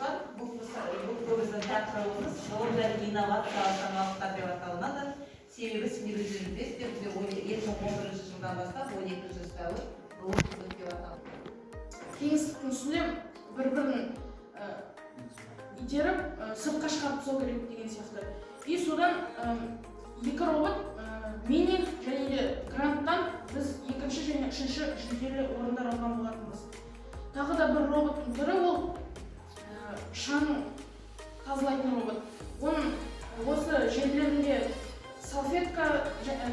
отқан бұл біздің тақырыбымыз ғылым және инновациялық жаңалықтар деп аталынады. Себебі сіздер өздеріңіз білесіздер, бізде 2011 жылдан бастап 12 жастағы ғылым қызмет деп аталады. Кеңістіктің үстіне бір-бірін итеріп, сыртқа шығарып тастау керек деген сияқты. И содан екі робот менен және де гранттан біз екінші және үшінші жүлделі орындар алған болатынбыз. Тағы да бір роботтың түрі ол шаң тазалайтын робот. Оның осы жерлерінде салфетка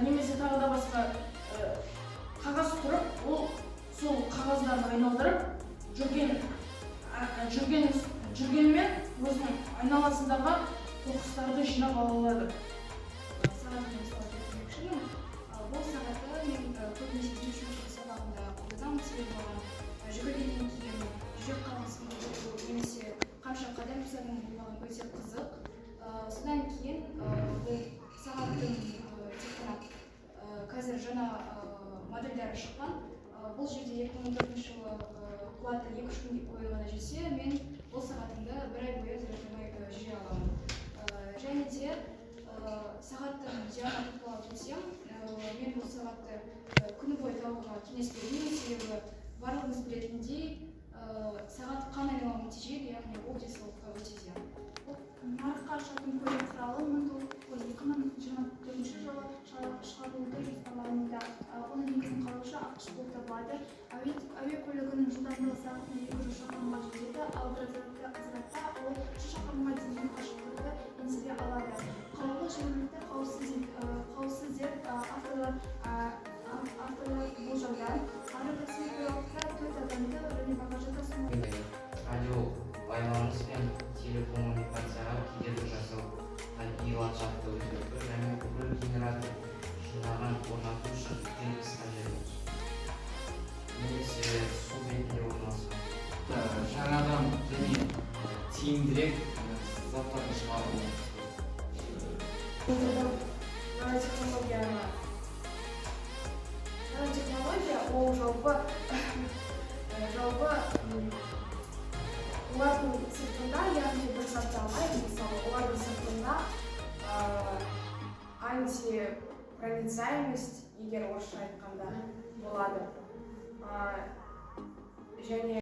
немесе тағы да басқа қағаз тұрып, ол сол қағаздарды айналдырып жүргенмен өзінің айналасындағы қоқыстарды жинап ала алады. Сағатымен мысалы келтірмекшімін. Бұл сағатты мен көбінесе жұмыс сабағында қолданамын, себебі маған жүгіргеннен кейін жүрек қағысын көтеру немесе қанша қадам жасадым маған өте қызық. Содан кейін бұл сағаттың тек қана қазір жаңа модельдері шыққан. Бұл жерде 2014 жылы қуаты 2-3 күнге қойылғаны жетсе, мен бұл сағатымды бір ай бойы заряждамай жүре аламын. Және де сағаттың диагоналы туралы келсем, мен бұл сағатты күні бойы тағуға кеңес беремін, себебі барлығымыз білетіндей сағат қан айналымын тежейді, яғни ол денсаулыққа өте зиян. Нарыққа шығатын көлік құралы 2024 жылы шығарылуды жоспарлануда. Оның негізін қалаушы ақш болып табылады. Әуе көлігінің жылдамдығы сағатына 200 шақырымға жетеді, ал бір зарядта ол 3 шақырымға дейін қашықтықты еңсере алады. Қалаулы жергілікті қауіпсіз деп авторлар болжауда. Аэротакси туралы 4 адамды және багажы тасымалдайды. Радио байланыс пен телекоммуникацияға кедергі жасау, табиғи ландшафтты өзгерту және бүкіл генератор жинағын орнату үшін үлкен іс қажет. Немесе су бетінде орналасқан. Жаңадан және тиімдірек заттарды шығару. Nanotехнология ол жалпы олардың сыртында, яғни бір затты алайық, мысалы, олардың сыртында антипроницаемость, егер орысша айтқанда болады. Және